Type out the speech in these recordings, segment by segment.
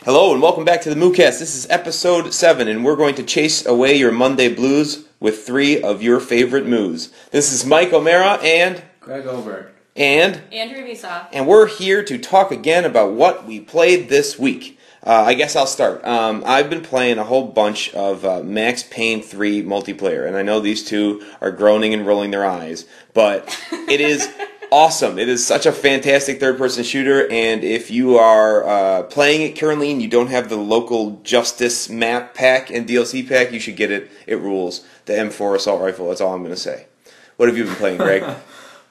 Hello and welcome back to the MOOcast. This is episode 7 and we're going to chase away your Monday blues with 3 of your favorite moos. This is Mike O'Mara and Greg Obert and Andrea Musolf. And we're here to talk again about what we played this week. I guess I'll start. I've been playing a whole bunch of Max Payne 3 multiplayer, and I know these two are groaning and rolling their eyes, but it is awesome. It is such a fantastic third-person shooter, and if you are playing it currently and you don't have the local Justice map pack and DLC pack, you should get it. It rules. The M4 assault rifle, that's all I'm going to say. What have you been playing, Greg?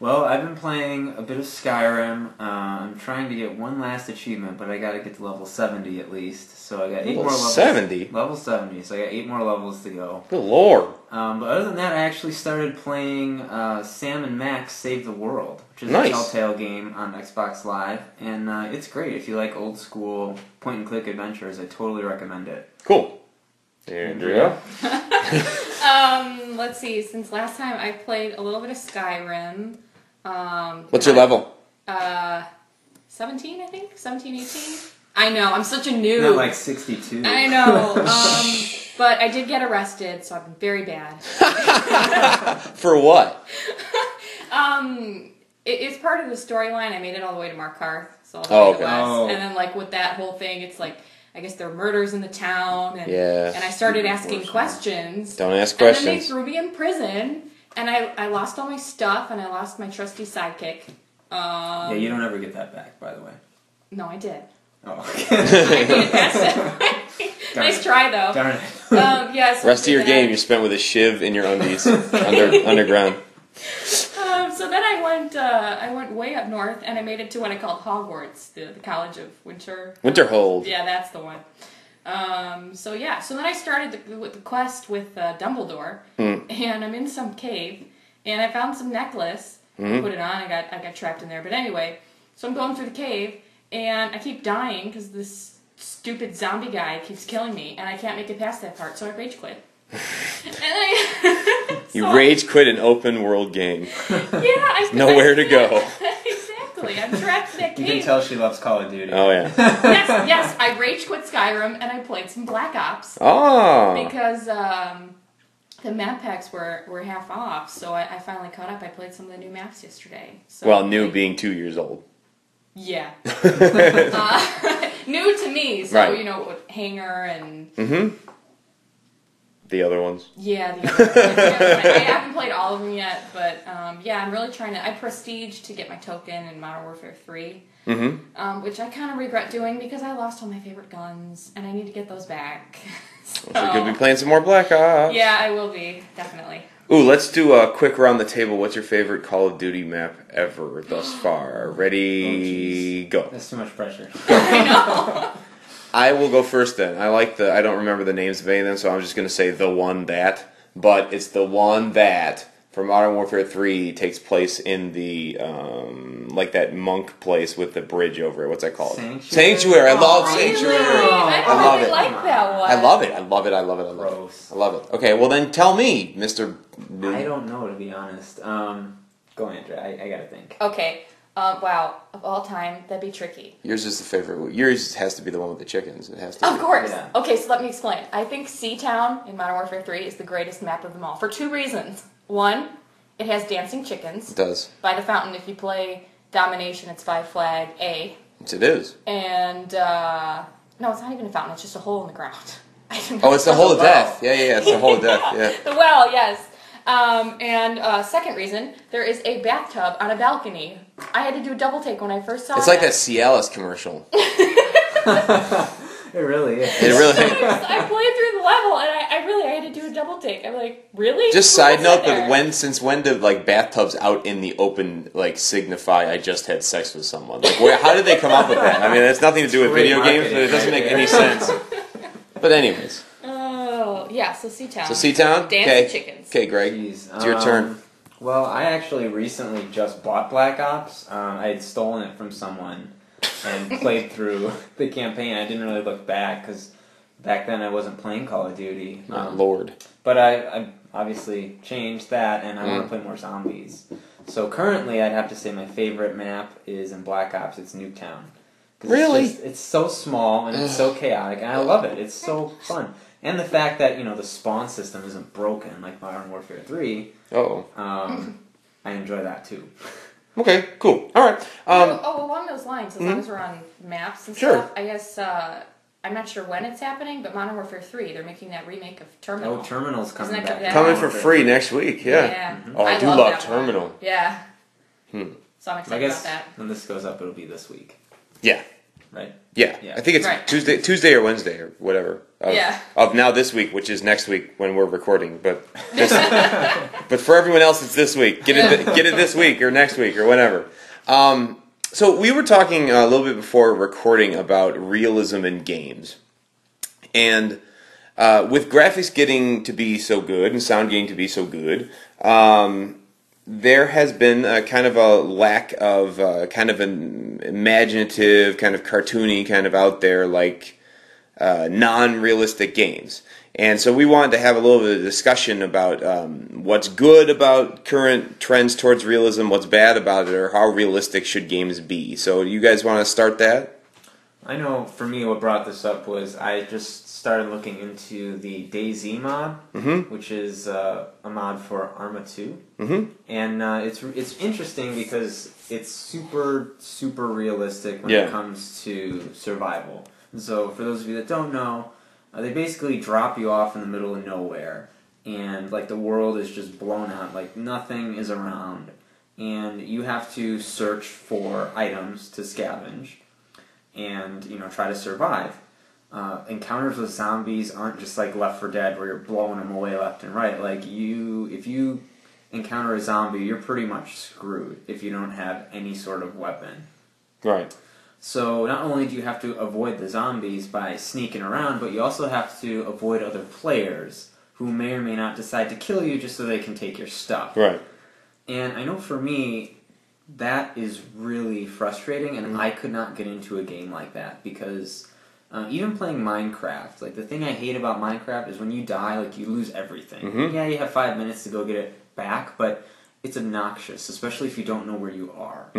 Well, I've been playing a bit of Skyrim. I'm trying to get one last achievement, but I got to get to level 70 at least. So I got 8 more levels. 70? Level 70, so I got 8 more levels to go. Good lord. But other than that, I actually started playing Sam and Max Save the World, which is Nice. a Telltale game on Xbox Live, and it's great. If you like old school point-and-click adventures, I totally recommend it. Cool. Andrea? Let's see. Since last time I played a little bit of Skyrim. What's your level? 17, I think? 17, 18? I know, I'm such a noob. Not like 62. I know. But I did get arrested, so I've been very bad. For what? It's part of the storyline. I made it all the way to Markarth, so all the way to West. Oh. And then, like, with that whole thing, it's like, I guess there are murders in the town, and, Yeah. and I started asking questions. Don't ask And then questions. they threw me in prison, and I lost all my stuff, and I lost my trusty sidekick. Yeah, you don't ever get that back, by the way. No, I did. Oh, I made it past it. Nice try, though. Darn it. Yes. Rest of your game you spent with a shiv in your undies underground. So then I went way up north, and I made it to what I called Hogwarts, the College of Winter. Winterhold. Yeah, that's the one. So then I started the quest with Dumbledore, and I'm in some cave, and I found some necklace. Put it on. I got trapped in there. But anyway, so I'm going through the cave, and I keep dying because this stupid zombie guy keeps killing me, and I can't make it past that part. So I rage quit. You rage quit an open world game. Yeah, Nowhere to go. Exactly. I'm trapped in that cave. You can tell she loves Call of Duty. Oh yeah. Yes. I rage quit Skyrim, and I played some Black Ops. Oh. Because the map packs were half off, so I finally caught up. I played some of the new maps yesterday. So Well, new being 2 years old. Yeah. New to me, so, Right. you know, with Hangar and... The other ones. Yeah, the other ones. I haven't played all of them yet, but yeah, I'm really trying to... I prestige to get my token in Modern Warfare 3, which I kind of regret doing because I lost all my favorite guns, and I need to get those back. So you're going to be playing some more Black Ops. Yeah, I will be, definitely. Ooh, let's do a quick around the table. What's your favorite Call of Duty map ever thus far? Ready, go. That's too much pressure. I know. I will go first then. I don't remember the names of any of them, so I'm just going to say the one that. But it's the one that, for Modern Warfare 3, takes place in the, like that monk place with the bridge over it. What's that called? Sanctuary. I love Sanctuary. I I love really it. like that one. I love it. Gross. I love it. Okay, well then tell me, Mr. I don't know, to be honest. Go, Andrea. I gotta think. Okay. Wow. Of all time, that'd be tricky. Yours is the favorite. Yours has to be the one with the chickens. It has to. Of course. Yeah. Okay, so let me explain. I think Seatown in Modern Warfare 3 is the greatest map of them all for 2 reasons. One, it has dancing chickens. It does. By the fountain, if you play Domination, it's by flag A. Yes, it is. And, no, it's not even a fountain, it's just a hole in the ground. Oh, it's the hole of death. Yeah, it's the hole of death. Yeah. The well, yes. And second reason, there is a bathtub on a balcony. I had to do a double take when I first saw it. It's like that Cialis commercial. It really is. It really. I played through the level, and I had to do a double take. I'm like, really? Just Who side was note, there? but since when did like bathtubs out in the open like signify I just had sex with someone? Like, how did they come up with that? I mean, it's nothing to do with Great video games, but it doesn't make any sense. But anyways, Oh, yeah, so Seatown. so Seatown. Dancing chickens. Okay, Greg, Jeez. it's your turn. Well, I actually recently just bought Black Ops. I had stolen it from someone and played through the campaign. I didn't really look back because back then I wasn't playing Call of Duty. Lord. But I obviously changed that, and I want to play more zombies. So currently, I'd have to say my favorite map is in Black Ops. It's Nuketown. Really? It's so small and it's so chaotic, and I love it. It's so fun. And the fact that, the spawn system isn't broken like Modern Warfare 3, I enjoy that too. Okay, cool. All right. Along those lines, as long as we're on maps and stuff, I guess, I'm not sure when it's happening, but Modern Warfare 3, they're making that remake of Terminal. Oh, Terminal's coming back. Coming for free next week, yeah. Mm-hmm. Oh, I do love Terminal. One. Yeah. So I'm excited about that. When this goes up, it'll be this week. Yeah. Right? Yeah. I think it's Tuesday or Wednesday or whatever. Of now this week, which is next week when we're recording. But but for everyone else, it's this week. Get it this week or next week or whenever. So we were talking a little bit before recording about realism in games. And with graphics getting to be so good and sound getting to be so good, there has been a kind of a lack of kind of an imaginative, kind of cartoony, kind of out there, like non-realistic games. And so we wanted to have a little bit of discussion about what's good about current trends towards realism, what's bad about it, or how realistic should games be. So you guys want to start that? I know for me what brought this up was I just started looking into the DayZ mod, which is a mod for Arma 2. And it's interesting because it's super, super realistic when it comes to survival. And so for those of you that don't know, they basically drop you off in the middle of nowhere, and like the world is just blown out, like nothing is around, and you have to search for items to scavenge, and try to survive. Encounters with zombies aren't just like Left 4 Dead where you're blowing them away left and right. Like if you encounter a zombie, you're pretty much screwed if you don't have any sort of weapon. Right. So not only do you have to avoid the zombies by sneaking around, but you also have to avoid other players who may or may not decide to kill you just so they can take your stuff. Right. And I know for me, that is really frustrating, and I could not get into a game like that because even playing Minecraft, like the thing I hate about Minecraft is when you die, like you lose everything. Yeah, you have 5 minutes to go get it back, but it's obnoxious, especially if you don't know where you are.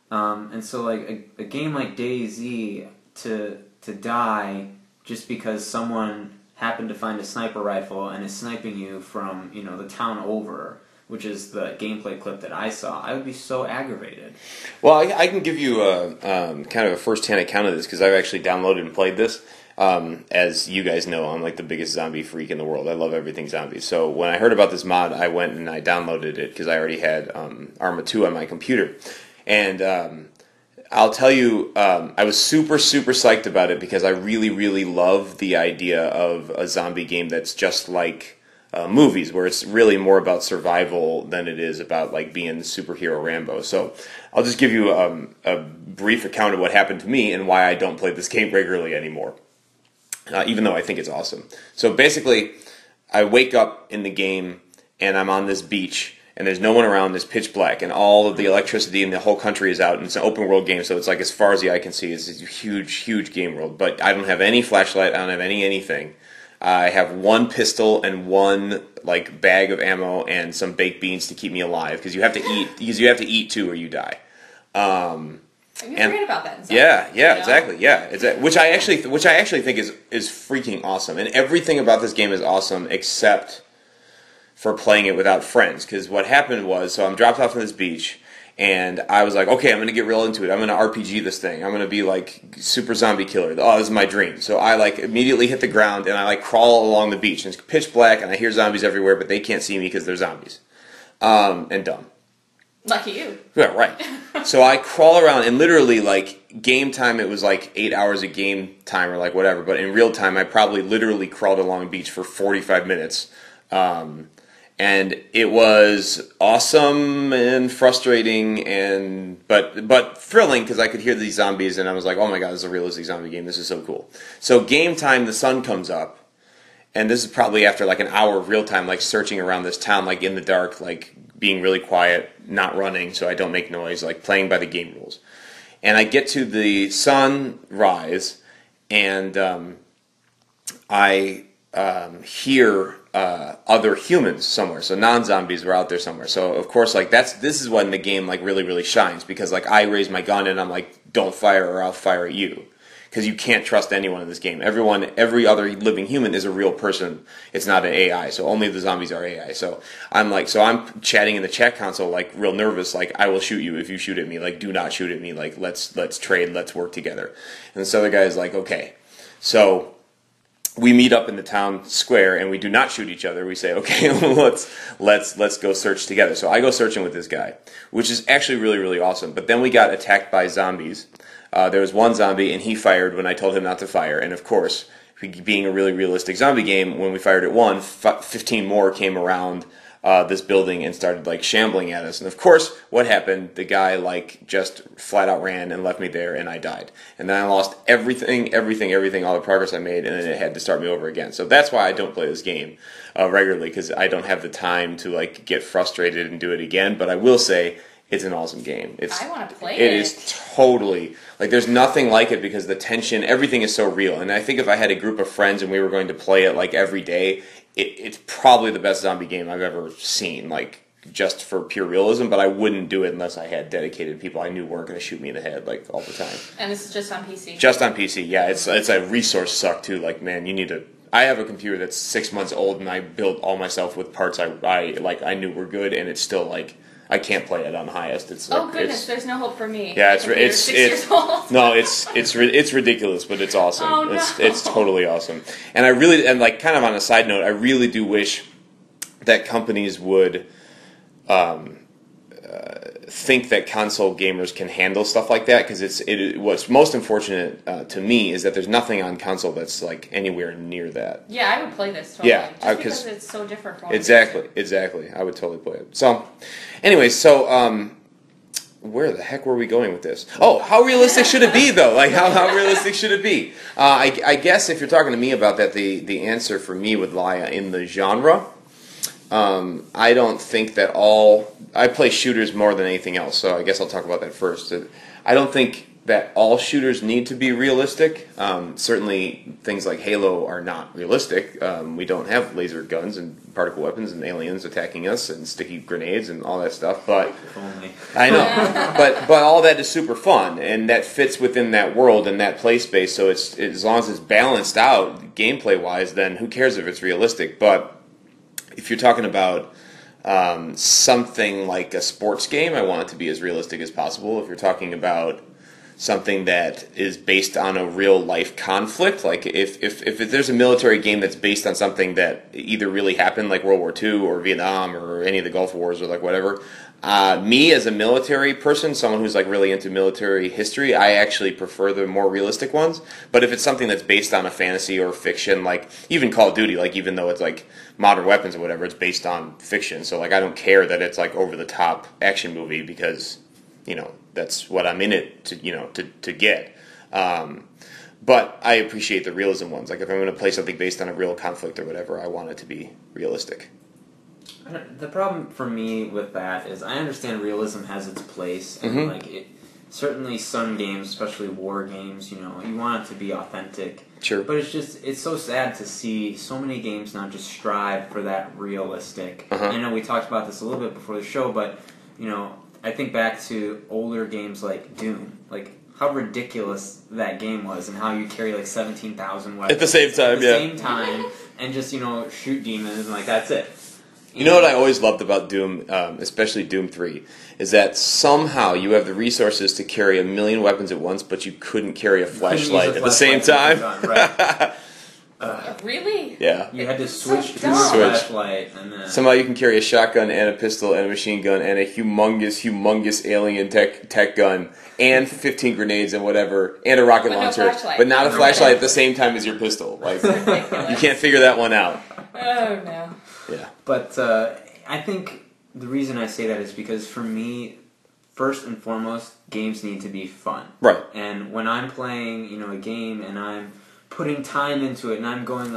And so, like a game like DayZ, to die just because someone happened to find a sniper rifle and is sniping you from the town over, which is the gameplay clip that I saw, I would be so aggravated. Well, I can give you a kind of a first-hand account of this because I've actually downloaded and played this. As you guys know, I'm like the biggest zombie freak in the world. I love everything zombies. So when I heard about this mod, I went and I downloaded it because I already had Arma 2 on my computer. And I'll tell you, I was super, super psyched about it because I really, really love the idea of a zombie game that's just like movies, where it's really more about survival than it is about like being superhero Rambo. So I'll just give you a brief account of what happened to me and why I don't play this game regularly anymore, even though I think it's awesome. So basically, I wake up in the game and I'm on this beach. And there's no one around, it's pitch black, and all of the electricity in the whole country is out, and it's an open world game, so it's like as far as the eye can see, it's a huge, huge game world. But I don't have any flashlight, I don't have anything. I have one pistol and one like bag of ammo and some baked beans to keep me alive, because you have to eat too or you die. You forget about that. Yeah, exactly. Yeah, which I actually think is freaking awesome, and everything about this game is awesome except for playing it without friends. Because what happened was, so I'm dropped off on this beach, and I was like, okay, I'm going to get real into it. I'm going to RPG this thing. I'm going to be like super zombie killer. Oh, this is my dream. So I like immediately hit the ground, and I like crawl along the beach, and it's pitch black, and I hear zombies everywhere, but they can't see me because they're zombies. And dumb. Lucky you. Yeah, right. So I crawl around, and literally, like, game time, it was like 8 hours of game time or like whatever, but in real time, I probably literally crawled along the beach for 45 minutes. And it was awesome and frustrating, but thrilling because I could hear these zombies, and I was like, oh my god, this is a realistic zombie game. This is so cool. So game time, the sun comes up, and this is probably after like an hour of real time, like searching around this town, like in the dark, like being really quiet, not running so I don't make noise, like playing by the game rules. And I get to the sunrise, and I hear other humans somewhere, so non-zombies were out there somewhere. So of course, like this is when the game like really, really shines, because like I raise my gun and I'm like don't fire or I'll fire at you. Because you can't trust anyone in this game. Every other living human is a real person. It's not an AI. So only the zombies are AI. So I'm chatting in the chat console, like real nervous, like I will shoot you if you shoot at me. Like do not shoot at me. Like let's trade. Let's work together. And this other guy is like, okay. So we meet up in the town square and we do not shoot each other. We say, okay, let's go search together. So I go searching with this guy, which is actually really, really awesome. But then we got attacked by zombies. There was one zombie, and he fired when I told him not to fire. And of course, being a really realistic zombie game, when we fired at one, 15 more came around this building and started like shambling at us. And of course, what happened? The guy like just flat out ran and left me there, and I died. And then I lost everything, all the progress I made, and then it had to start me over again. So that's why I don't play this game regularly, because I don't have the time to like get frustrated and do it again. But I will say, it's an awesome game. I want to play it. It is totally, like, there's nothing like it because the tension, everything is so real. And I think if I had a group of friends and we were going to play it, like, every day, it's probably the best zombie game I've ever seen, like, just for pure realism. But I wouldn't do it unless I had dedicated people I knew weren't going to shoot me in the head, like, all the time. And this is just on PC? Just on PC, yeah. It's a resource suck, too. Like, man, you need to... I have a computer that's 6 months old, and I built all myself with parts I knew were good, and it's still, like... I can't play it on highest. It's like, goodness, there's no hope for me. Yeah, it's 6 years old. No, it's ridiculous, but it's awesome. Oh, no. It's totally awesome. And I really, and like kind of on a side note, I really do wish that companies would think that console gamers can handle stuff like that, because what's most unfortunate to me is that there's nothing on console that's like anywhere near that. Yeah, I would play this totally. Yeah, just because it's so different from exactly. I would totally play it. So, anyways, where the heck were we going with this? Oh, how realistic should it be, though? Like, how realistic should it be? I guess if you're talking to me about that, the answer for me would lie in the genre. I don't think that I play shooters more than anything else, so I guess I'll talk about that first. I don't think that all shooters need to be realistic. Certainly, things like Halo are not realistic. We don't have laser guns and particle weapons and aliens attacking us and sticky grenades and all that stuff. But I know, but all that is super fun, and that fits within that world and that play space. So it's as long as it's balanced out gameplay wise, then who cares if it's realistic? But if you're talking about something like a sports game, I want it to be as realistic as possible. If you're talking about something that is based on a real life conflict, like if there's a military game that's based on something that either really happened, like World War II or Vietnam or any of the Gulf Wars or like whatever, me as a military person, someone who's like really into military history, I actually prefer the more realistic ones. But if it's something that's based on a fantasy or fiction, like even Call of Duty, like even though it's like modern weapons or whatever, it's based on fiction. So like I don't care that it's like over the top action movie, because that's what I'm in it to get. But I appreciate the realism ones. Like if I'm going to play something based on a real conflict or whatever, I want it to be realistic. The problem for me with that is I understand realism has its place, and certainly some games, especially war games, you want it to be authentic. Sure. But it's so sad to see so many games now just strive for that realistic. I know we talked about this a little bit before the show, but I think back to older games like Doom, like how ridiculous that game was, and how you carry like 17,000 weapons at the same time, and just shoot demons and like that's it. You know what I always loved about Doom, especially Doom 3, is that somehow you have the resources to carry 1 million weapons at once, but you couldn't carry a flashlight at the same time. Right. Really? Yeah. You had to switch to a flashlight. And then... Somehow you can carry a shotgun and a pistol and a machine gun and a humongous alien tech gun and 15 grenades and whatever and a rocket launcher, but not a flashlight at the same time as your pistol. Like you can't figure that one out. Oh, no. Yeah. But I think the reason I say that is because for me, first and foremost, games need to be fun. Right. And when I'm playing, a game and I'm putting time into it and I'm going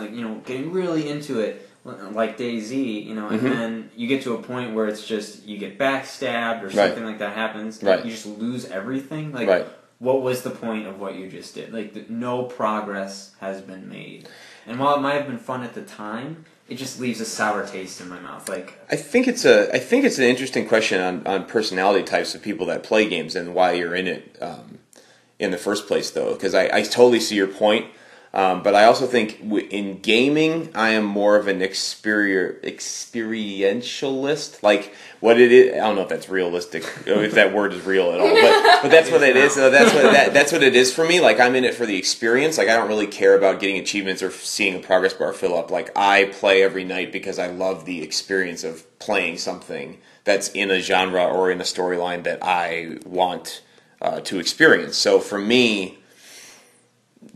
getting really into it, like DayZ, and then you get to a point where it's just you get backstabbed or something like that happens. Right. You just lose everything. Like, right. What was the point of what you just did? Like, no progress has been made. And while it might have been fun at the time, it just leaves a sour taste in my mouth. Like, I think it's an interesting question on personality types of people that play games and why you're in it. in the first place, though, because I totally see your point. But I also think in gaming, I am more of an experientialist. Like what it is, I don't know if that's realistic, if that word is real at all. But that's what it is. So that's what it is for me. Like I'm in it for the experience. Like I don't really care about getting achievements or seeing a progress bar fill up. Like I play every night because I love the experience of playing something that's in a genre or in a storyline that I want to experience. So for me,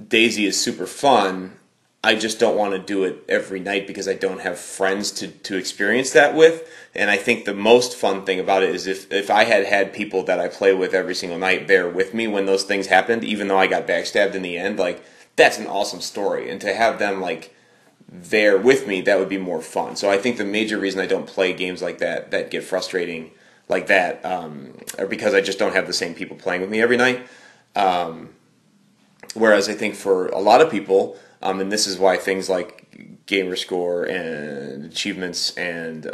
Daisy is super fun. I just don't want to do it every night because I don't have friends to experience that with. And I think the most fun thing about it is if I had people that I play with every single night there with me when those things happened, even though I got backstabbed in the end, like that's an awesome story. And to have them like there with me, that would be more fun. So I think the major reason I don't play games like that get frustrating like that are because I just don't have the same people playing with me every night. Whereas I think for a lot of people, and this is why things like gamer score and achievements and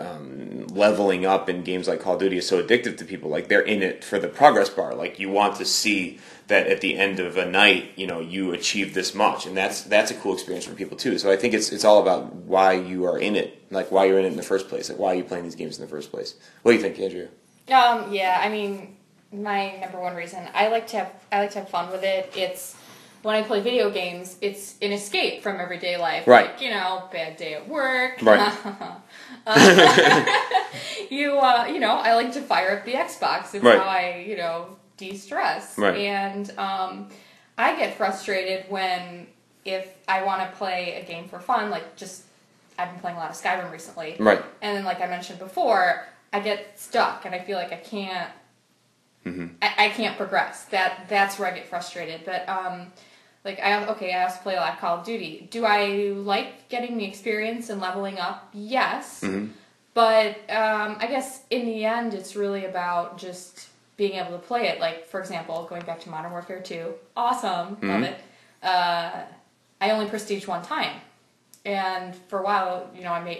leveling up in games like Call of Duty is so addictive to people. Like they're in it for the progress bar. Like you want to see that at the end of a night, you achieve this much, and that's a cool experience for people too. So I think it's all about why you are in it, like why you're in it in the first place, like why are you playing these games in the first place. What do you think, Andrea? Yeah, I mean, my number one reason I like to have fun with it. It's when I play video games, it's an escape from everyday life. Right. Like, bad day at work. Right. I like to fire up the Xbox. It's right. how I, de-stress. Right. And I get frustrated if I want to play a game for fun, like I've been playing a lot of Skyrim recently. Right. And then, like I mentioned before, I get stuck and I feel like I can't, I can't progress. That's where I get frustrated. But, I also play a lot of Call of Duty. Do I like getting the experience and leveling up? Yes. Mm-hmm. But I guess in the end, it's really about just being able to play it. Like, for example, going back to Modern Warfare 2. Awesome. Mm-hmm. Love it. I only prestige one time. And for a while,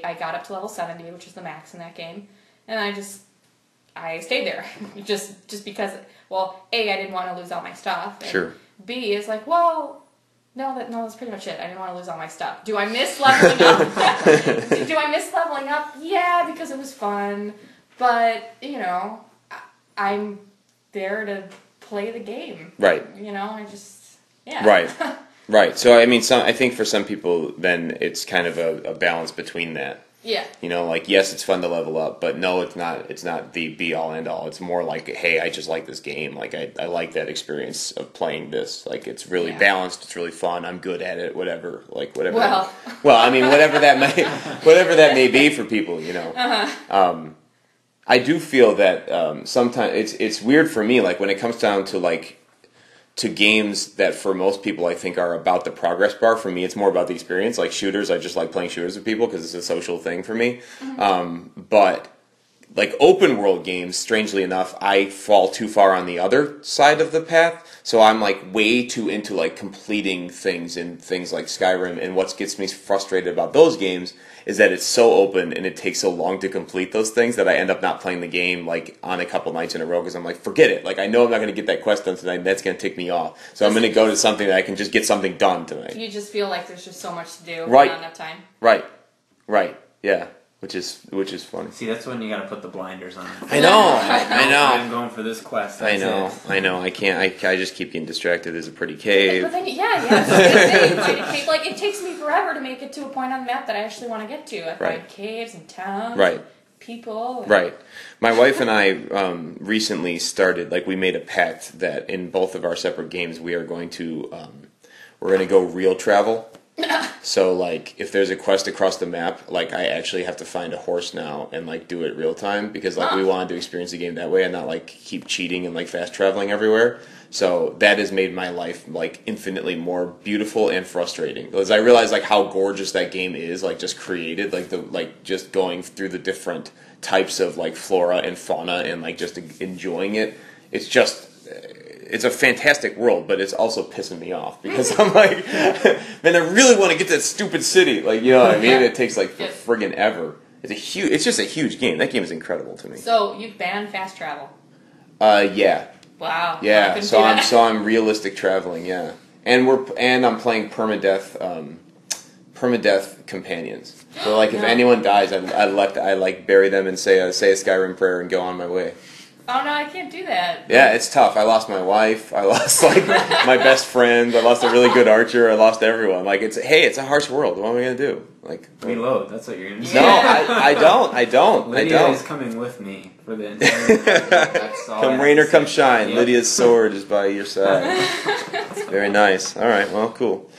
I got up to level 70, which is the max in that game. And I stayed there. just because, well, A, I didn't want to lose all my stuff. And sure. B, is like, well, no, that's pretty much it. I didn't want to lose all my stuff. Do I miss leveling up? Do I miss leveling up? Yeah, because it was fun. But, I'm there to play the game. Right. Yeah. Right. Right. So, I mean, I think for some people, then it's kind of a balance between that. Yeah. Yes, it's fun to level up, but no, it's not. It's not the be all end all. It's more like, hey, I just like this game. Like I like that experience of playing this. Like it's really balanced. It's really fun. I'm good at it. Whatever. Like whatever. Well, I mean, whatever that may be for people. Uh-huh. I do feel that sometimes it's weird for me. Like when it comes down to games that for most people I think are about the progress bar. For me, it's more about the experience. Like shooters, I just like playing shooters with people because it's a social thing for me. Mm-hmm. But like open world games, strangely enough, I fall too far on the other side of the path. So I'm like way too into like completing things in things like Skyrim. And what gets me frustrated about those games is that it's so open and it takes so long to complete those things that I end up not playing the game like on a couple nights in a row because I'm like, forget it. Like I know I'm not going to get that quest done tonight and that's going to tick me off. So I'm going to go to something that I can just get something done tonight. You just feel like there's just so much to do. Right. Not enough time. Right. Yeah. Which is funny. See, that's when you got to put the blinders on. I know. I'm going for this quest. I know. I can't. I just keep getting distracted. There's a pretty cave. But then, it takes me forever to make it to a point on the map that I actually want to get to. I find caves and towns. Right. People. Right. My wife and I recently started. Like we made a pact that in both of our separate games we are going to go real travel. So, like, if there's a quest across the map, like, I actually have to find a horse now and, like, do it real time because, like, we wanted to experience the game that way and not, like, keep cheating and, like, fast traveling everywhere. So that has made my life, like, infinitely more beautiful and frustrating. Because I realize, like, how gorgeous that game is, like, just created, like, just going through the different types of, like, flora and fauna and, like, just enjoying it. It's a fantastic world, but it's also pissing me off because I'm like, man, I really want to get to that stupid city. Like, you know what I mean? It takes like friggin' ever. It's just a huge game. That game is incredible to me. So you've banned fast travel? Yeah. Wow. I Yeah, couldn't do that. so I'm realistic traveling. Yeah, and I'm playing permadeath companions. So like if No. anyone dies, I like bury them and say a Skyrim prayer and go on my way. Oh no, I can't do that. Yeah, it's tough. I lost my wife. I lost like my best friend. I lost a really good archer. I lost everyone. Like it's a harsh world. What am I gonna do? Like Reload. That's what you're gonna do. no, I don't. Lydia is coming with me for the entire. That's all. Come rain or come shine, Yep. Lydia's sword is by your side. Very nice. All right. Well, cool.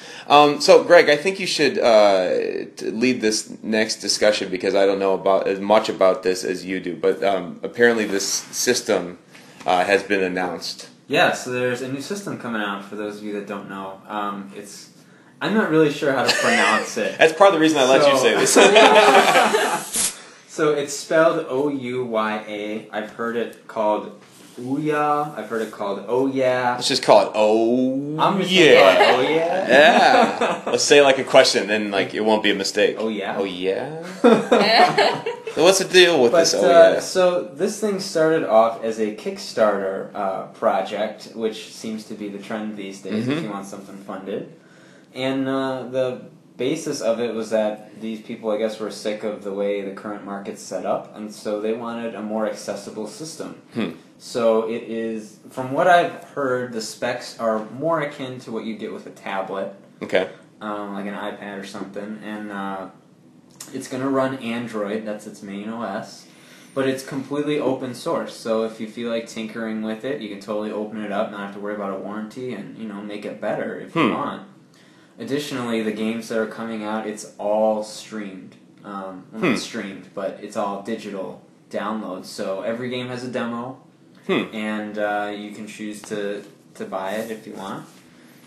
So, Greg, I think you should lead this next discussion because I don't know about as much about this as you do. But apparently, this system has been announced. Yeah. So there's a new system coming out. For those of you that don't know, I'm not really sure how to pronounce it. That's part of the reason I let you say this. So it's spelled Ouya. I've heard it called Ouya. I've heard it called Ouya. Let's just call it I'm just gonna call it Ouya. Yeah. Let's say like a question, then like it won't be a mistake. Oh yeah. Oh yeah. So what's the deal with this? Oh yeah. So this thing started off as a Kickstarter project, which seems to be the trend these days if you want something funded. And the basis of it was that these people, I guess, were sick of the way the current market's set up, and so they wanted a more accessible system. So it is, from what I've heard, the specs are more akin to what you get with a tablet. Okay. Like an iPad or something, and it's going to run Android, that's its main OS, but it's completely open source, so if you feel like tinkering with it, you can totally open it up, not have to worry about a warranty, and, make it better if you want. Additionally, the games that are coming out, it's all streamed. Well, not streamed, but it's all digital downloads, so every game has a demo, and you can choose to buy it if you want.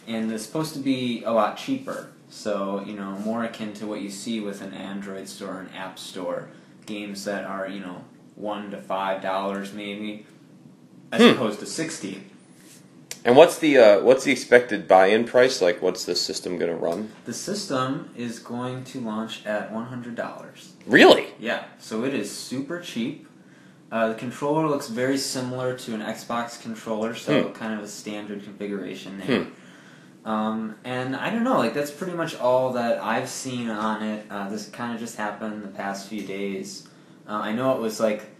And it's supposed to be a lot cheaper, so, more akin to what you see with an Android store, an app store. Games that are, $1 to $5 maybe, as opposed to $60. And what's the expected buy-in price? Like, what's the system going to run? The system is going to launch at $100. Really? Yeah, so it is super cheap. The controller looks very similar to an Xbox controller, so kind of a standard configuration there. And I don't know, like that's pretty much all that I've seen on it. This kind of just happened the past few days. I know it was like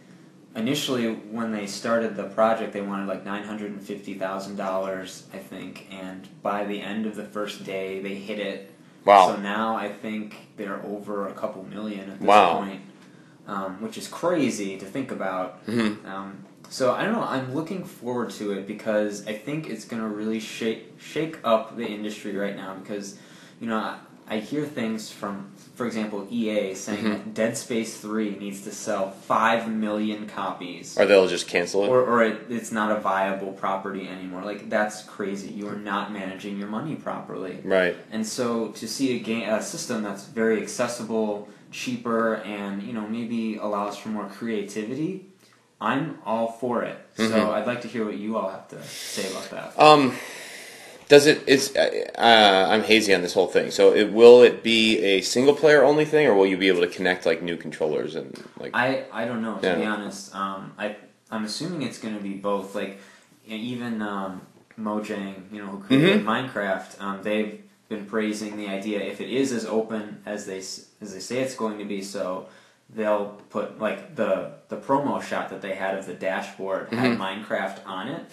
initially when they started the project, they wanted like $950,000, I think, and by the end of the first day, they hit it. Wow! So now I think they're over a couple million at this point, which is crazy to think about. So I don't know. I'm looking forward to it because I think it's going to really shake up the industry right now. Because I hear things from, for example, EA saying that Dead Space 3 needs to sell 5 million copies, or they'll just cancel it, or it's not a viable property anymore. Like that's crazy. You are not managing your money properly, right? And so to see a system that's very accessible, cheaper, and maybe allows for more creativity. I'm all for it. So I'd like to hear what you all have to say about that. I'm hazy on this whole thing. So will it be a single player only thing, or will you be able to connect like new controllers and like? I don't know, to be honest. I'm assuming it's going to be both. Like even Mojang, who created Minecraft, they've been praising the idea if it is as open as they say it's going to be. So they'll put like the promo shot that they had of the dashboard had Minecraft on it.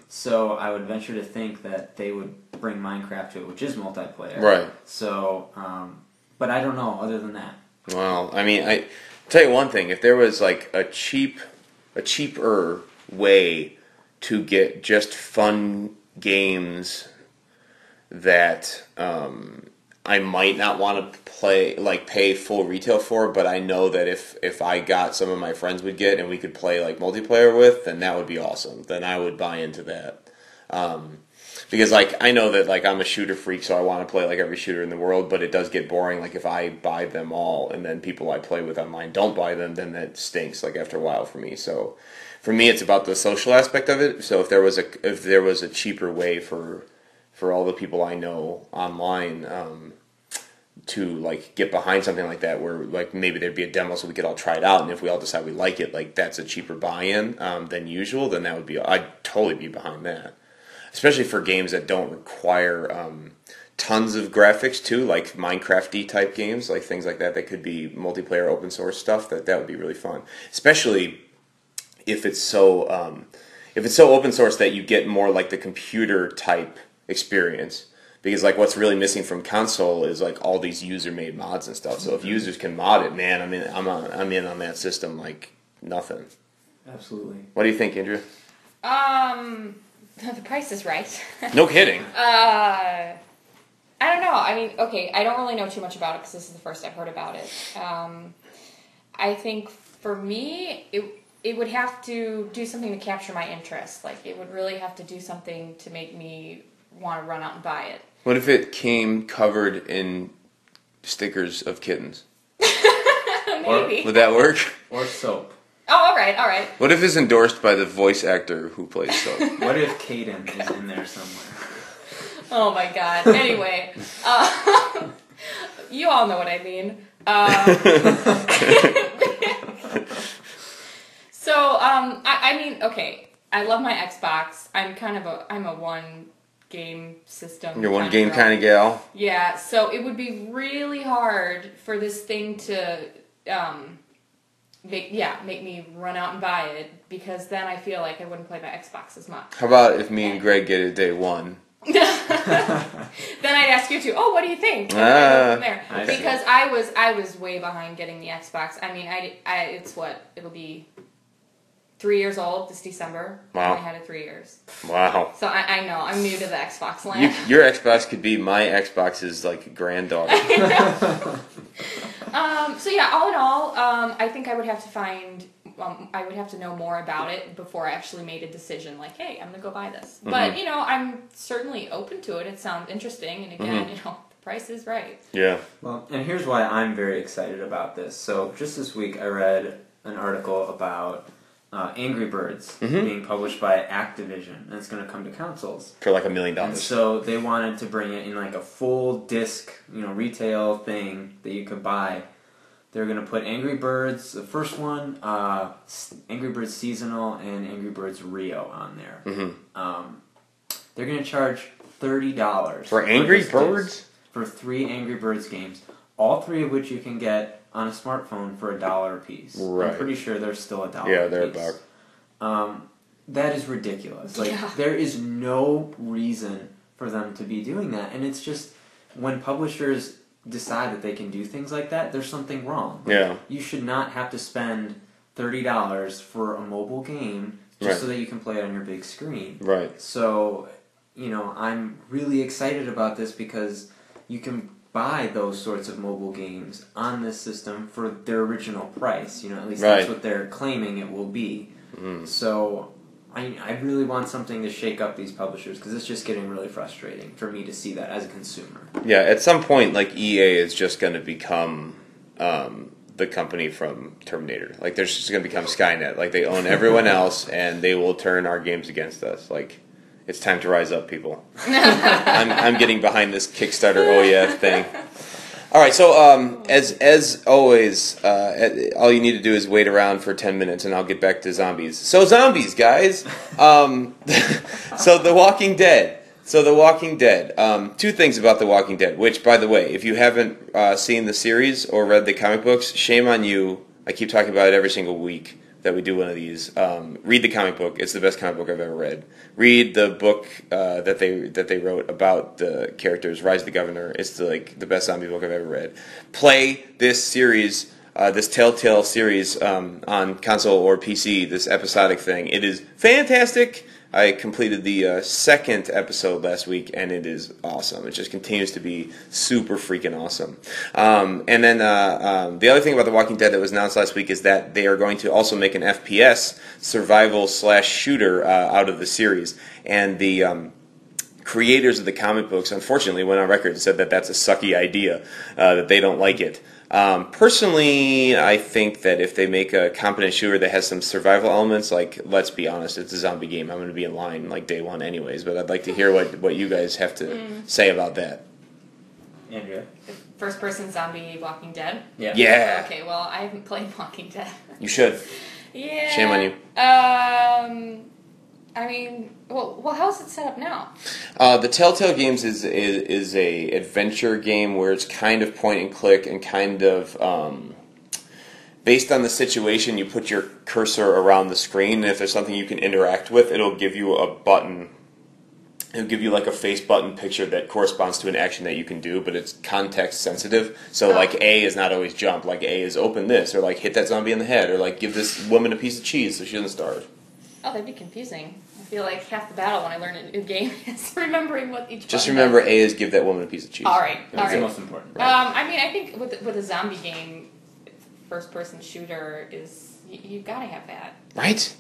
So I would venture to think that they would bring Minecraft to it, which is multiplayer. Right. So, but I don't know. Other than that. Well, I mean, I tell you one thing: if there was like a cheaper way to get just fun games that I might not want to pay full retail for, but I know that if I got some of my friends would get and we could play like multiplayer with, then that would be awesome. Then I would buy into that. Because like I know that like I'm a shooter freak, so I want to play like every shooter in the world, but it does get boring like if I buy them all and then people I play with online don't buy them, then that stinks like after a while for me. So for me it's about the social aspect of it. So if there was a cheaper way for all the people I know online, to like get behind something like that, where like maybe there'd be a demo so we could all try it out, and if we all decide we like it, like that's a cheaper buy-in than usual, then that would be, I'd totally be behind that. Especially for games that don't require tons of graphics too, like Minecraft-y type games, like things like that could be multiplayer open source stuff. That would be really fun, especially if it's so open source that you get more like the computer type experience. Because like what's really missing from console is like all these user-made mods and stuff. So if users can mod it, man, I'm in on that system like nothing. Absolutely. What do you think, Andrea? The price is right. No kidding. I don't know. I mean, okay, I don't really know too much about it because this is the first I've heard about it. I think for me, it would have to do something to capture my interest. Like, it would really have to do something to make me want to run out and buy it. What if it came covered in stickers of kittens? Maybe. Would that work? Or soap. Oh, all right. What if it's endorsed by the voice actor who plays soap? What if Caden is in there somewhere? Oh my god. Anyway, you all know what I mean. So, I mean, okay. I love my Xbox. I'm a one game system. You're one game kind of gal? Yeah, so it would be really hard for this thing to make me run out and buy it, because then I feel like I wouldn't play my Xbox as much. How about if me and Greg get it day one? Then I'd ask you to, what do you think? And I'd go from there. Because I was way behind getting the Xbox. I mean, it'll be 3 years old this December. Wow. I had it 3 years. Wow. So I know, I'm new to the Xbox land. Your Xbox could be my Xbox's like granddaughter. So yeah, all in all, I think I would have to know more about it before I actually made a decision like, hey, I'm going to go buy this. Mm-hmm. But, I'm certainly open to it. It sounds interesting. And again, the price is right. Yeah. Well, and here's why I'm very excited about this. So just this week I read an article about Angry Birds being published by Activision, and it's going to come to consoles for like $1 million. And so they wanted to bring it in like a full disc, retail thing that you could buy. They're going to put Angry Birds, the first one, Angry Birds Seasonal, and Angry Birds Rio on there. Mm-hmm. They're going to charge $30 for Angry Birds? For 3 Angry Birds games, all 3 of which you can get on a smartphone for $1 a piece. Right. I'm pretty sure they're still $1 a piece. Yeah, they're $1. That is ridiculous. There is no reason for them to be doing that. And it's just, when publishers decide that they can do things like that, there's something wrong. Yeah. You should not have to spend $30 for a mobile game just so that you can play it on your big screen. Right. So, I'm really excited about this because you can buy those sorts of mobile games on this system for their original price. At least that's what they're claiming it will be. Mm. So I really want something to shake up these publishers, because it's just getting really frustrating for me to see that as a consumer. Yeah, at some point, like, EA is just going to become the company from Terminator. Like, they're just going to become Skynet. Like, they own everyone else, and they will turn our games against us. Like, it's time to rise up, people. I'm getting behind this Kickstarter Ouya thing. All right, so as always, all you need to do is wait around for 10 minutes, and I'll get back to zombies. So zombies, guys. So The Walking Dead. Two things about The Walking Dead, which, by the way, if you haven't seen the series or read the comic books, shame on you. I keep talking about it every single week that we do one of these. Read the comic book. It's the best comic book I've ever read. Read the book that they wrote about the characters, Rise of the Governor. It's the best zombie book I've ever read. Play this series, this Telltale series on console or PC, this episodic thing. It is fantastic. I completed the second episode last week, and it is awesome. It just continues to be super freaking awesome. And then the other thing about The Walking Dead that was announced last week is that they are going to also make an FPS survival/shooter out of the series. And the creators of the comic books, unfortunately, went on record and said that that's a sucky idea, that they don't like it. Personally, I think that if they make a competent shooter that has some survival elements, like, let's be honest, it's a zombie game. I'm going to be in line like day one anyways, but I'd like to hear what you guys have to say about that. Andrea? First-person zombie Walking Dead. Yeah. Yeah. Okay, well, I haven't played Walking Dead. You should. Yeah. Shame on you. I mean, well, how's it set up now? The Telltale Games is a adventure game where it's kind of point and click and kind of based on the situation. You put your cursor around the screen, and if there's something you can interact with, it'll give you a button. It'll give you like a face button picture that corresponds to an action that you can do, but it's context sensitive. So like A is not always jump. Like A is open this, or like hit that zombie in the head, or like give this woman a piece of cheese so she doesn't starve. Oh, that'd be confusing. I feel like half the battle when I learn a new game is remembering what each. Just button remember does. A is give that woman a piece of cheese. All right, all That's right. the most important. I mean, I think with a zombie game, first-person shooter is you gotta have that. Right?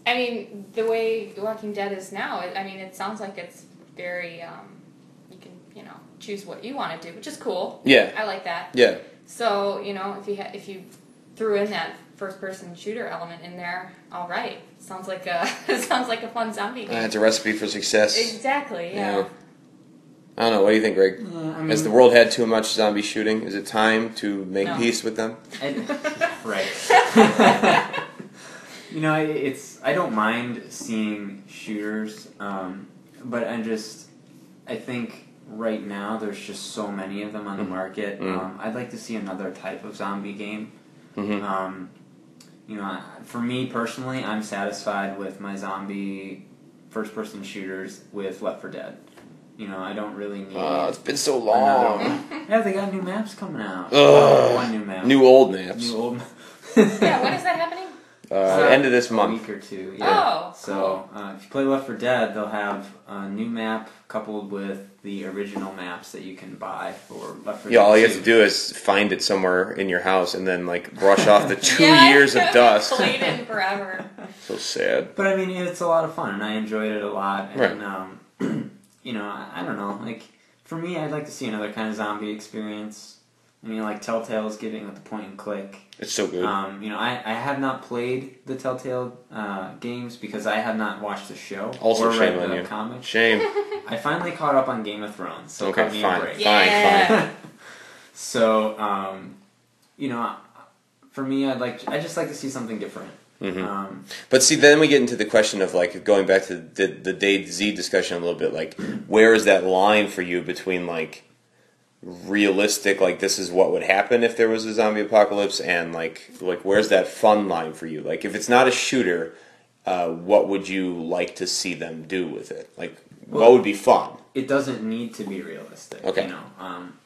I mean, the way Walking Dead is now, I mean, it sounds like it's very, you can, choose what you want to do, which is cool. Yeah. I like that. Yeah. So, if you threw in that first-person shooter element in there, all right. Sounds like a fun zombie game. It's a recipe for success. Exactly, yeah. I don't know. What do you think, Greg? Has the world had too much zombie shooting? Is it time to make peace with them? Right. I don't mind seeing shooters, but I think right now there's just so many of them on the market. I'd like to see another type of zombie game. Mm-hmm. For me personally, I'm satisfied with my zombie first-person shooters with Left 4 Dead. I don't really need. It's been so long. Yeah, they got new maps coming out. One new map. New old maps. New old. Yeah, when is that happening? End of this month. A week or two. Yeah. Oh, So if you play Left 4 Dead, they'll have a new map coupled with the original maps that you can buy for Left 4 Dead. Yeah, all you 2. have to do is find it somewhere in your house and then brush off the 2 years of dust. Played in forever. So sad. But I mean, it's a lot of fun, and I enjoyed it a lot. And Right. I don't know. Like for me, I'd like to see another kind of zombie experience. Like Telltale is giving with the point and click. It's so good. I have not played the Telltale games because I have not watched the show Also, or shame read on the you. comics. Shame. I finally caught up on Game of Thrones, so Okay, cut me a fine. break. Yeah. So, for me, I just like to see something different. Mm-hmm. But see, then we get into the question of going back to the DayZ discussion a little bit. Where is that line for you between realistic, this is what would happen if there was a zombie apocalypse, and where's that fun line for you? If it's not a shooter, what would you like to see them do with it? What would be fun? It doesn't need to be realistic, Okay.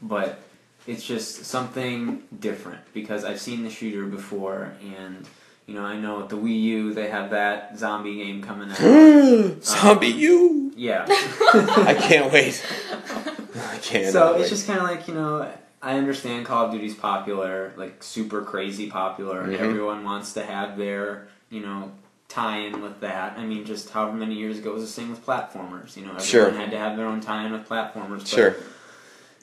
But it's just something different because I've seen the shooter before, and I know at the Wii U they have that zombie game coming out. Zombie U. Yeah. I can't wait. I can't. So it's just kind of I understand Call of Duty's popular, super crazy popular, and everyone wants to have their, tie-in with that. I mean, just however many years ago it was the same with platformers. Everyone had to have their own tie-in with platformers. But Sure.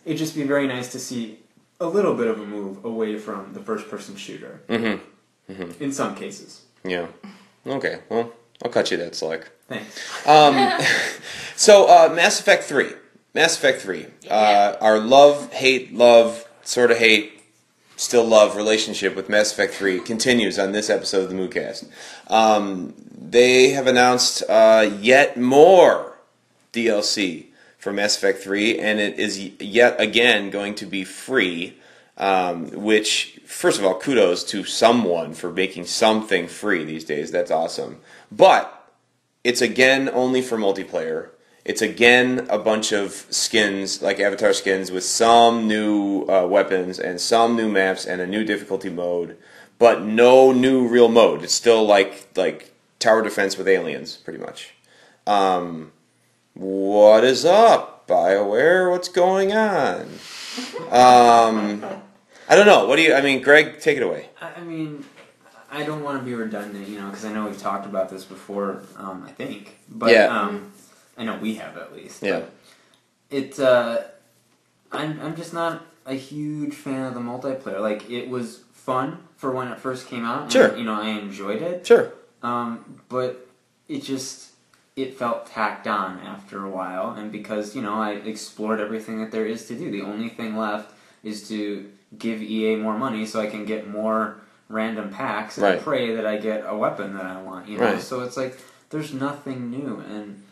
It'd just be very nice to see a little bit of a move away from the first-person shooter. Mm-hmm. Mm-hmm. In some cases. Yeah. Okay. Well, I'll cut you that slack. Thanks. So, Mass Effect 3. Mass Effect 3. Our love, sort of hate, still love relationship with Mass Effect 3 continues on this episode of the MOOcast. They have announced yet more DLC for Mass Effect 3, and it is yet again going to be free, which, first of all, kudos to someone for making something free these days. That's awesome. But it's again only for multiplayer. It's again a bunch of skins, like avatar skins, with some new weapons and some new maps and a new difficulty mode, but no new real mode. It's still like tower defense with aliens, pretty much. What is up, BioWare? What's going on? I don't know. Greg, take it away. I don't want to be redundant, because I know we've talked about this before, I think. But, Yeah. I know we have at least. Yeah. I'm just not a huge fan of the multiplayer. It was fun for when it first came out. Sure. And, I enjoyed it. Sure. But it just, it felt tacked on after a while, and because, I explored everything that there is to do. The only thing left is to give EA more money so I can get more random packs and pray that I get a weapon that I want, So it's like, there's nothing new, and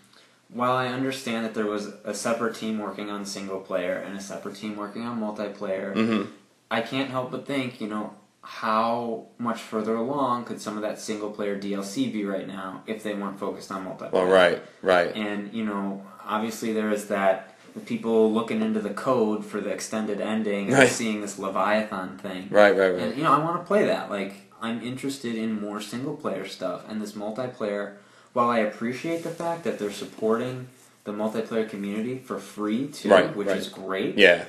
while I understand that there was a separate team working on single player and a separate team working on multiplayer, I can't help but think, how much further along could some of that single player DLC be right now if they weren't focused on multiplayer? Well, right. And, obviously there is that, the people looking into the code for the extended ending and seeing this Leviathan thing. Right. And, I want to play that. Like, I'm interested in more single player stuff, and this multiplayer, while I appreciate the fact that they're supporting the multiplayer community for free too, which is great. Yeah.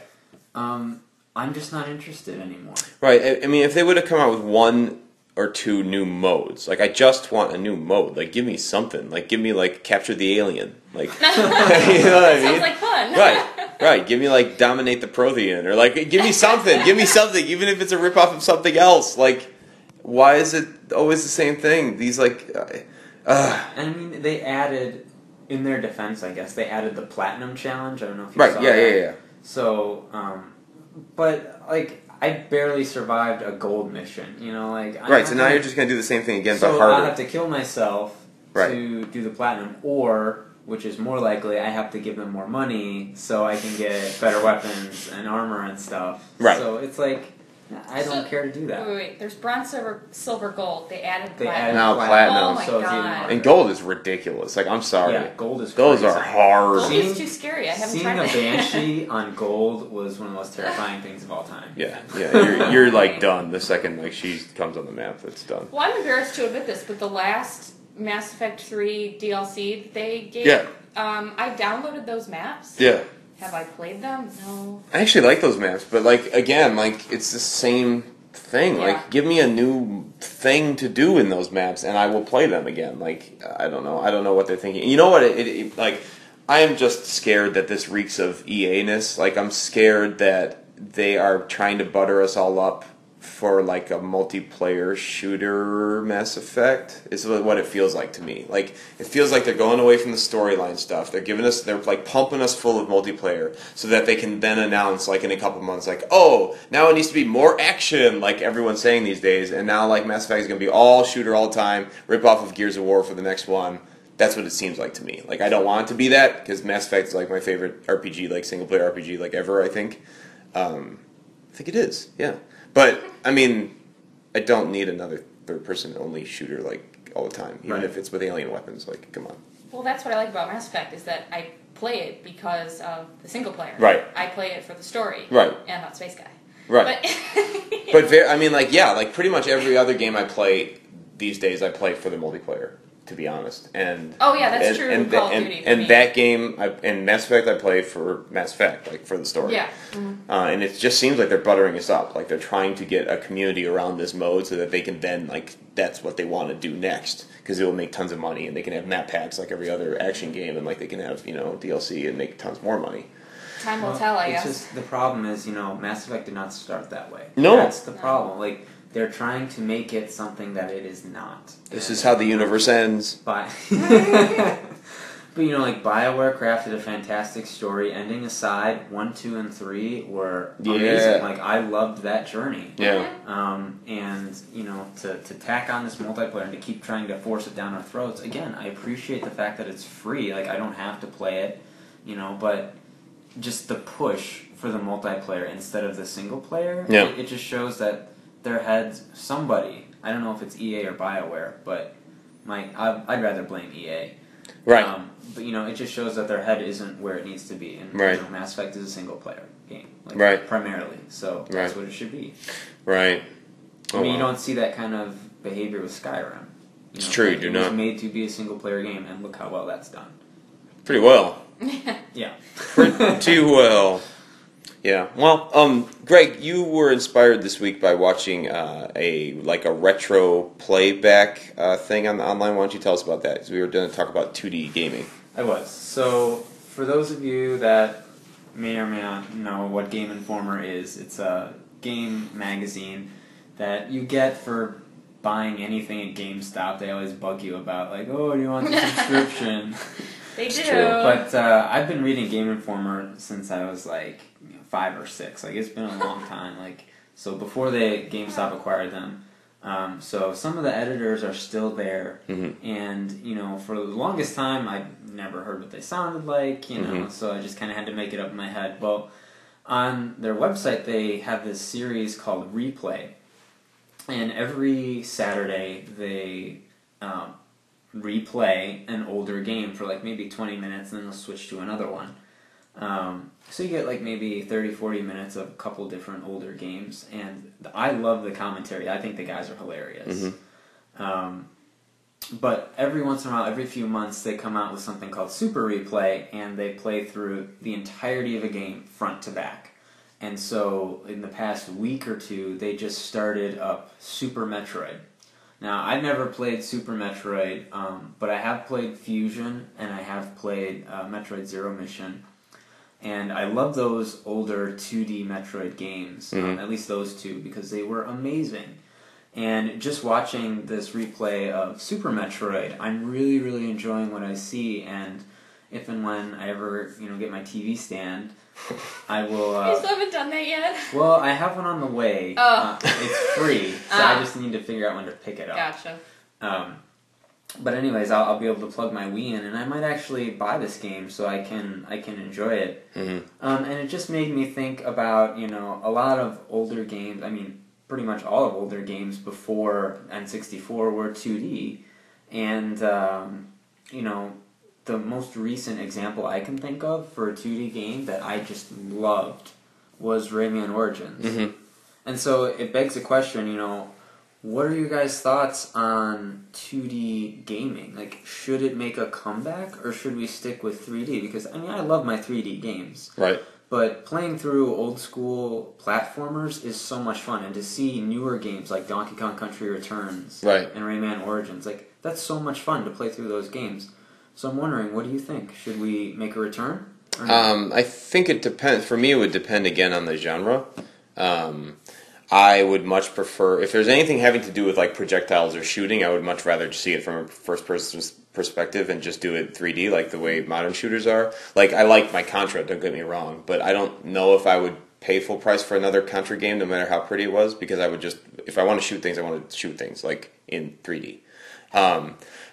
I'm just not interested anymore. Right. I mean, if they would have come out with 1 or 2 new modes, like I just want a new mode. Like, give me something. Like, give me capture the alien. Like, you know what I mean? Sounds like fun. Right. Give me dominate the Prothean, or give me something. Give me something, even if it's a ripoff of something else. Like, why is it always the same thing? These And I mean, they added, in their defense, I guess, they added the Platinum Challenge. I don't know if you saw that. Yeah. So, but, I barely survived a gold mission, so now you're just going to do the same thing again, but harder. So I have to kill myself to do the Platinum, or, which is more likely, I have to give them more money so I can get better weapons and armor and stuff. Right. So it's I don't care to do that. Wait. There's bronze, silver, gold. They added platinum. Added now platinum. Oh my so god. And gold is ridiculous. I'm sorry. Yeah, gold is Those crazy. are hard. Gold is too scary. I haven't tried Seeing it. a Banshee on gold was one of the most terrifying things of all time. Yeah. You're done the second she comes on the map. It's done. Well, I'm embarrassed to admit this, but the last Mass Effect 3 DLC that they gave, I downloaded those maps. Yeah. Have I played them? No. I actually like those maps, but again, it's the same thing. Yeah. Give me a new thing to do in those maps, and I will play them again. I don't know. I don't know what they're thinking. You know what? I am just scared that this reeks of EA-ness. I'm scared that they are trying to butter us all up for a multiplayer shooter Mass Effect is what it feels like to me. It feels like they're going away from the storyline stuff. They're pumping us full of multiplayer so that they can then announce in a couple months oh, now it needs to be more action, like everyone's saying these days, and now Mass Effect is going to be all shooter all the time, rip off of Gears of War for the next one. That's what it seems like to me. I don't want it to be that, because Mass Effect is my favorite RPG, single player RPG ever, I think. I think it is, yeah. But, I mean, I don't need another third-person only shooter, all the time. Even if it's with alien weapons, come on. Well, that's what I like about Mass Effect, is that I play it because of the single player. Right. I play it for the story. Right. And not Space Guy. Right. But, pretty much every other game I play these days, I play for the multiplayer, to be honest. And oh, yeah, that's true. And, Call of Duty and that game, in Mass Effect, I play for Mass Effect, for the story. Yeah. Mm-hmm. And it just seems like they're buttering us up. They're trying to get a community around this mode so that they can then, that's what they want to do next. Because it will make tons of money, and they can have map packs like every other action game, and they can have, DLC and make tons more money. Time will tell, I guess. It's just, the problem is, Mass Effect did not start that way. No. That's the problem. They're trying to make it something that it is not. This is how the universe ends. But BioWare crafted a fantastic story. Ending aside, 1, 2, and 3 were amazing. I loved that journey. Yeah. And to tack on this multiplayer and to keep trying to force it down our throats. Again, I appreciate the fact that it's free. I don't have to play it. But just the push for the multiplayer instead of the single player. Yeah. It just shows that their heads, somebody, I don't know if it's EA or BioWare, but I'd rather blame EA. Right. But it just shows that their head isn't where it needs to be. And Mass Effect is a single player game, primarily. So that's what it should be. Right. I mean, you don't see that kind of behavior with Skyrim. It's true, you do not. It was made to be a single player game, and look how well that's done. Pretty well. Yeah. Pretty well. Yeah. Well, Greg, you were inspired this week by watching a retro playback thing on the online. Why don't you tell us about that? Because we were going to talk about 2D gaming. I was. So, for those of you that may or may not know what Game Informer is, it's a game magazine that you get for buying anything at GameStop, they always bug you about, like, oh, do you want the subscription? They do. But I've been reading Game Informer since I was like 5 or 6. Like, it's been a long time. Like, so before GameStop acquired them. So some of the editors are still there, and for the longest time I never heard what they sounded like, so I just kind of had to make it up in my head. Well, on their website they have this series called Replay, and every Saturday they replay an older game for like maybe 20 minutes, and then they'll switch to another one. So you get like maybe 30-40 minutes of a couple different older games, and I love the commentary. I think the guys are hilarious. But every once in a while, every few months, they come out with something called Super Replay, and they play through the entirety of a game front to back. And so in the past week or two, they just started up Super Metroid. Now, I've never played Super Metroid, but I have played Fusion, and I have played Metroid Zero Mission. And I love those older 2D Metroid games, at least those two, because they were amazing. And just watching this replay of Super Metroid, I'm really, really enjoying what I see. And if and when I ever, get my TV stand, I will... You still haven't done that yet? Well, I have one on the way. Oh. It's free, so I just need to figure out when to pick it up. Gotcha. But anyways, I'll be able to plug my Wii in, and I might actually buy this game so I can enjoy it. And it just made me think about a lot of older games. I mean, pretty much all of older games before N64 were 2D, and the most recent example I can think of for a 2D game that I just loved was Rayman Origins. And so it begs the question, what are you guys' thoughts on 2D gaming? Like, should it make a comeback, or should we stick with 3D? Because, I love my 3D games. Right. But playing through old school platformers is so much fun. And to see newer games like Donkey Kong Country Returns and Rayman Origins, like, that's so much fun to play through those games. So I'm wondering, what do you think? Should we make a return? I think it depends. For me, it would depend again on the genre. I would much prefer, if there's anything having to do with like projectiles or shooting, I would much rather see it from a first-person perspective and just do it 3D like the way modern shooters are. Like, I like my Contra, don't get me wrong, but I don't know if I would pay full price for another Contra game no matter how pretty it was, because I would just, if I want to shoot things, I want to shoot things like in 3D.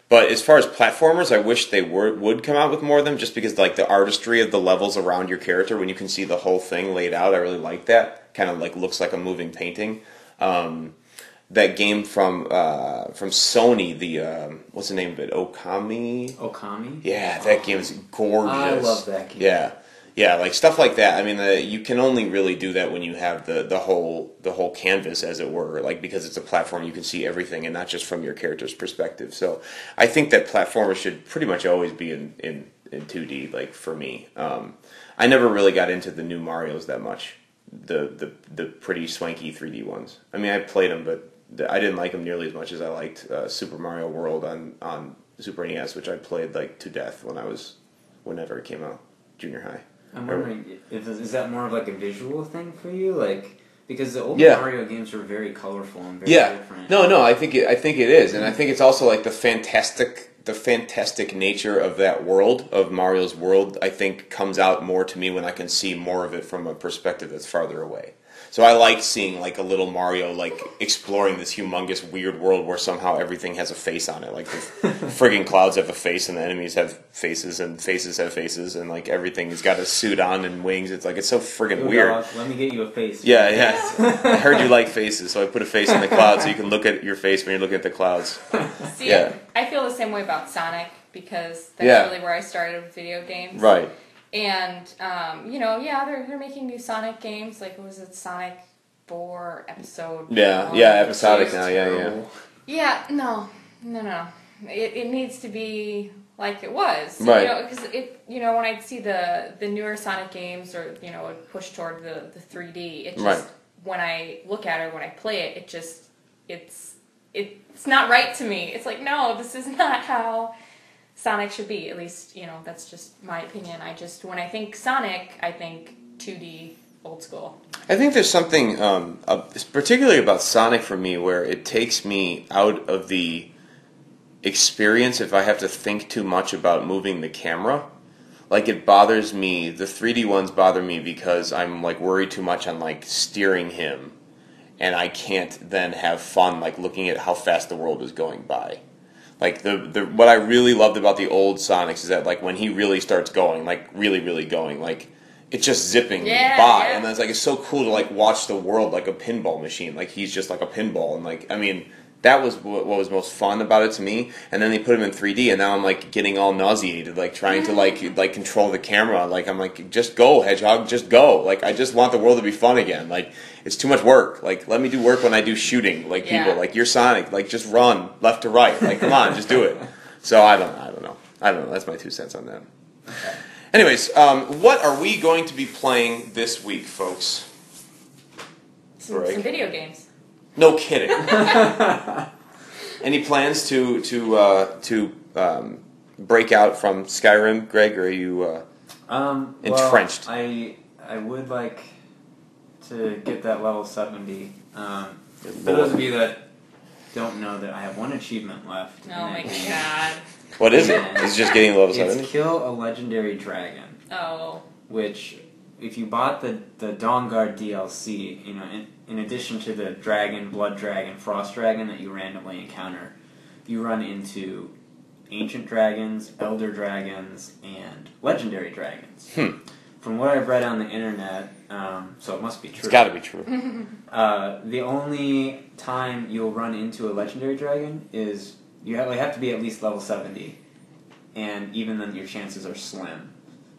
But as far as platformers, I wish they would come out with more of them, just because like the artistry of the levels around your character, when you can see the whole thing laid out, I really like that. Kind of like looks like a moving painting. That game from Sony, the what's the name of it? Okami. Okami. Yeah, that game is gorgeous. I love that game. Yeah, like stuff like that. I mean, you can only really do that when you have the whole canvas, as it were. Like, because it's a platform, you can see everything, and not just from your character's perspective. So I think that platformers should pretty much always be in 2D. Like, for me, I never really got into the new Marios that much. The pretty swanky 3D ones. I mean, I played them, but I didn't like them nearly as much as I liked Super Mario World on Super NES, which I played like to death whenever it came out, junior high. I'm wondering, is that more of like a visual thing for you, like, because the older Mario games were very colorful and very different. No, I think it is, and I think it's also like the fantastic nature of that world, of Mario's world, I think comes out more to me when I can see more of it from a perspective that's farther away. So I like seeing like a little Mario like exploring this humongous weird world where somehow everything has a face on it. Like the friggin' clouds have a face and the enemies have faces and faces have faces and like everything has got a suit on and wings. It's like, it's so friggin' weird. Let me get you a face. Yeah. I heard you like faces, so I put a face in the clouds so you can look at your face when you're looking at the clouds. See, I feel the same way about Sonic, because that's really where I started with video games. Right. And, they're making new Sonic games, like, was it Sonic 4 episode? Episodic now, yeah. Yeah, no. It needs to be like it was. Right. Because when I see the newer Sonic games, or, push toward the 3D, it just, when I look at it, when I play it, it's not right to me. It's like, no, this is not how Sonic should be. At least, that's just my opinion. When I think Sonic, I think 2D old school. I think there's something, particularly about Sonic for me, where it takes me out of the experience if I have to think too much about moving the camera. Like, it bothers me, the 3D ones bother me because I'm, like, worried too much on, like, steering him, and I can't then have fun, like, looking at how fast the world is going by. Like, what I really loved about the old Sonics is that, like, when he really starts going, like, really, really going, like, it's just zipping by, and then it's so cool to, like, watch the world like a pinball machine. Like, he's just like a pinball, and, like, I mean, that was what was most fun about it to me. And then they put him in 3D, and now I'm, like, getting all nauseated, like, trying to, like control the camera. Like, I'm like, just go, Hedgehog, just go. Like, I just want the world to be fun again. Like, it's too much work. Like, let me do work when I do shooting. Like, people, like, you're Sonic. Like, just run left to right. Like, come on, just do it. So, I don't know. That's my 2 cents on that. Okay. Anyways, what are we going to be playing this week, folks? Some video games. No kidding. Any plans to break out from Skyrim, Greg, or are you entrenched? Well, I would like to get that level 70. For those of you that don't know, that I have one achievement left. Oh my god. What is it? It's just getting level 70? It's kill a legendary dragon. Oh. Which, if you bought the Dawnguard DLC, you know, in addition to the dragon, blood dragon, frost dragon that you randomly encounter, you run into ancient dragons, elder dragons, and legendary dragons. From what I've read on the internet, so it must be true. It's got to be true. The only time you'll run into a legendary dragon is you have to be at least level 70, and even then your chances are slim.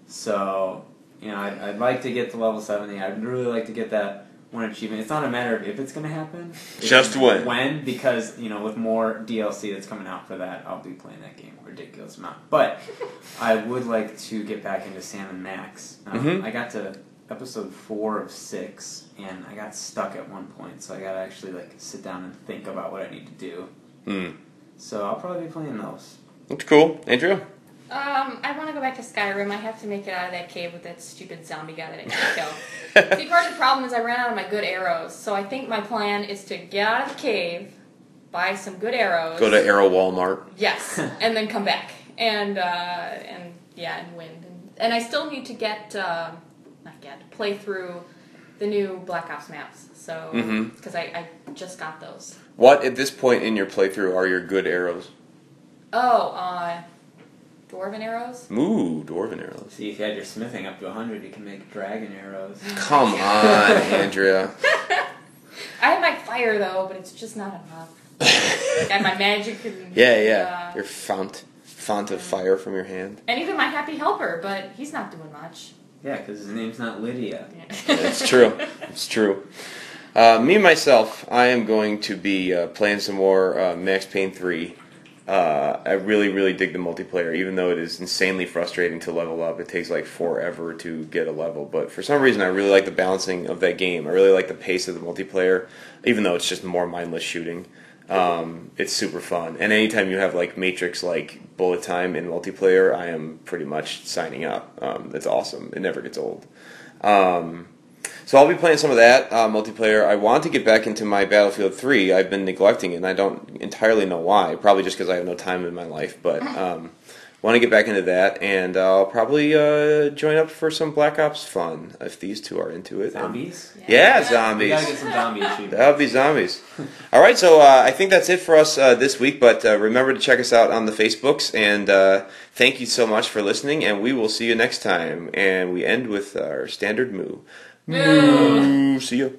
So, you know, I'd like to get to level 70. I'd really like to get that one achievement. It's not a matter of if it's going to happen. Just when. When, because, you know, with more DLC that's coming out for that, I'll be playing that game a ridiculous amount. But I would like to get back into Sam and Max. I got to episode 4 of 6, and I got stuck at one point, so I got to actually, like, sit down and think about what I need to do. So I'll probably be playing those. That's cool. Andrea? I want to go back to Skyrim. I have to make it out of that cave with that stupid zombie guy that I can't kill. See, part of the problem is I ran out of my good arrows, so I think my plan is to get out of the cave, buy some good arrows. Go to Arrow Walmart. Yes, and then come back and win. And I still need to play through the new Black Ops maps. So, because I just got those. What, at this point in your playthrough, are your good arrows? Dwarven arrows? Ooh, dwarven arrows. See, if you had your smithing up to 100, you can make dragon arrows. Come on, Andrea. I have my fire, though, but it's just not enough. And my magic and... Yeah. Your font of fire from your hand. And even my happy helper, but he's not doing much. Yeah, because his name's not Lydia. It's true. It's true. Me, myself, I am going to be playing some more Max Payne 3. I really, really dig the multiplayer, even though it is insanely frustrating to level up. It takes like forever to get a level, but for some reason I really like the balancing of that game. I really like the pace of the multiplayer, even though it's just more mindless shooting. It's super fun, and anytime you have like Matrix like bullet time in multiplayer, I am pretty much signing up. It's awesome. It never gets old. So I'll be playing some of that multiplayer. I want to get back into my Battlefield 3. I've been neglecting it, and I don't entirely know why. Probably just because I have no time in my life. But want to get back into that, and I'll probably join up for some Black Ops fun if these two are into it. Zombies? Yeah, zombies. We gotta get some zombie achievements. That would be zombies. All right, so I think that's it for us this week. But remember to check us out on the Facebooks, and thank you so much for listening. And we will see you next time. And we end with our standard moo. Moo. See ya.